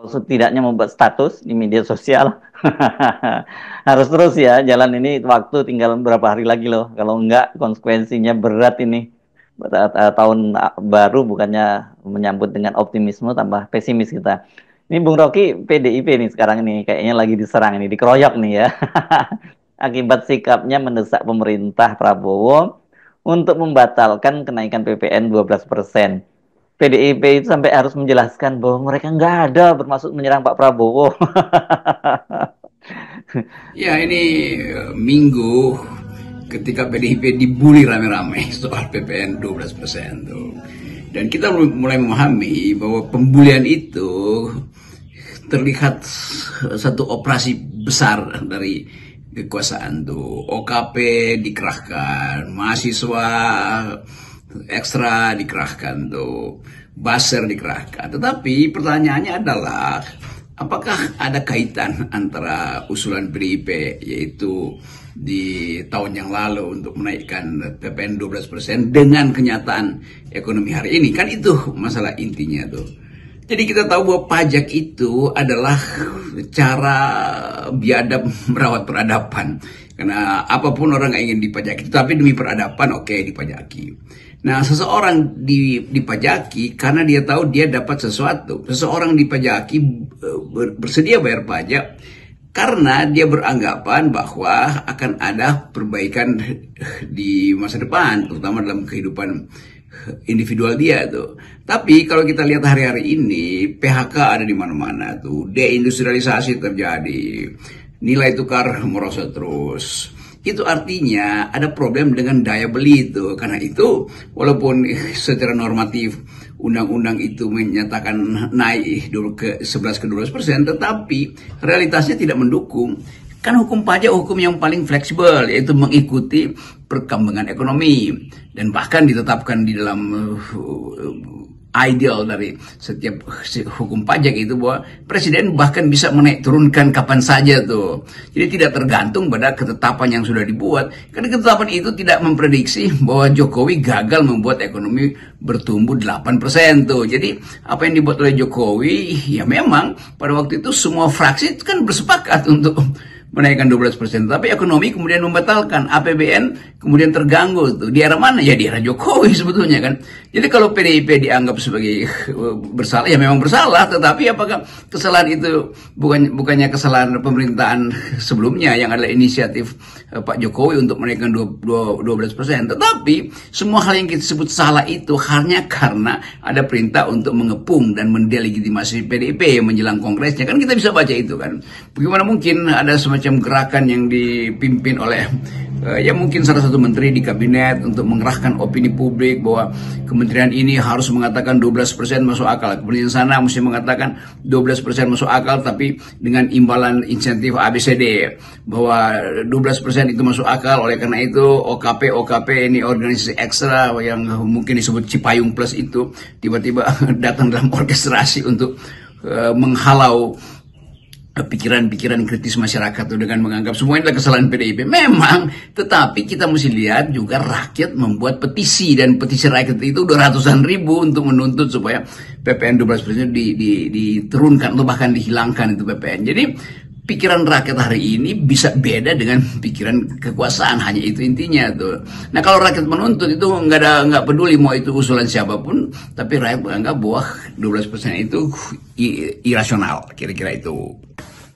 setidaknya membuat status di media sosial. Harus terus ya, jalan ini waktu tinggal beberapa hari lagi loh. Kalau enggak, konsekuensinya berat ini. Tahun baru bukannya menyambut dengan optimisme, tambah pesimis kita. Ini Bung Rocky, PDIP nih sekarang ini kayaknya lagi diserang ini, dikeroyok nih ya. Akibat sikapnya mendesak pemerintah Prabowo untuk membatalkan kenaikan PPN 12%. PDIP itu sampai harus menjelaskan bahwa mereka nggak ada bermaksud menyerang Pak Prabowo. Ya, ini Minggu ketika PDIP dibully rame-rame soal PPN 12% tuh. Dan kita mulai memahami bahwa pembulian itu terlihat satu operasi besar dari kekuasaan tuh. OKP dikerahkan, mahasiswa ekstra dikerahkan tuh, buzzer dikerahkan. Tetapi pertanyaannya adalah apakah ada kaitan antara usulan PDIP yaitu di tahun yang lalu untuk menaikkan PPN 12% dengan kenyataan ekonomi hari ini? Kan itu masalah intinya tuh. Jadi kita tahu bahwa pajak itu adalah cara biadab merawat peradaban. Karena apapun orang nggak ingin dipajaki, tapi demi peradaban oke, dipajaki. Nah, seseorang dipajaki karena dia tahu dia dapat sesuatu. Seseorang dipajaki bersedia bayar pajak karena dia beranggapan bahwa akan ada perbaikan di masa depan, terutama dalam kehidupan individual dia tuh. Tapi kalau kita lihat hari-hari ini, PHK ada di mana-mana tuh, deindustrialisasi terjadi, nilai tukar merosot terus. Itu artinya ada problem dengan daya beli itu. Karena itu, walaupun secara normatif undang-undang itu menyatakan naik ke 11 ke 12%, tetapi realitasnya tidak mendukung. Kan hukum pajak hukum yang paling fleksibel, yaitu mengikuti perkembangan ekonomi. Dan bahkan ditetapkan di dalam ideal dari setiap hukum pajak itu bahwa presiden bahkan bisa menaik turunkan kapan saja tuh. Jadi tidak tergantung pada ketetapan yang sudah dibuat. Karena ketetapan itu tidak memprediksi bahwa Jokowi gagal membuat ekonomi bertumbuh 8% tuh. Jadi apa yang dibuat oleh Jokowi, ya memang pada waktu itu semua fraksi kan bersepakat untuk menaikkan 12%, tapi ekonomi kemudian membatalkan, APBN kemudian terganggu tuh. Di era mana? Ya di era Jokowi sebetulnya kan. Jadi kalau PDIP dianggap sebagai bersalah, ya memang bersalah, tetapi apakah kesalahan itu bukannya kesalahan pemerintahan sebelumnya yang adalah inisiatif Pak Jokowi untuk menaikkan 12%, tetapi semua hal yang kita sebut salah itu hanya karena ada perintah untuk mengepung dan mendelegitimasi PDIP menjelang kongresnya. Kan kita bisa baca itu kan. Bagaimana mungkin ada semacam gerakan yang dipimpin oleh ya mungkin salah satu menteri di kabinet untuk mengerahkan opini publik bahwa kementerian ini harus mengatakan 12% masuk akal, kemudian sana mesti mengatakan 12% masuk akal tapi dengan imbalan insentif ABCD, bahwa 12% itu masuk akal, oleh karena itu OKP ini organisasi ekstra yang mungkin disebut Cipayung Plus itu tiba-tiba datang dalam orkestrasi untuk menghalau pikiran-pikiran kritis masyarakat itu dengan menganggap semua ini adalah kesalahan PDIP. Memang, tetapi kita mesti lihat juga rakyat membuat petisi, dan petisi rakyat itu udah ratusan ribu untuk menuntut supaya PPN 12% diturunkan atau bahkan dihilangkan itu PPN. Jadi pikiran rakyat hari ini bisa beda dengan pikiran kekuasaan, hanya itu intinya tuh. Nah, kalau rakyat menuntut itu nggak peduli mau itu usulan siapapun, tapi rakyat menganggap bahwa 12% itu irasional, kira-kira itu.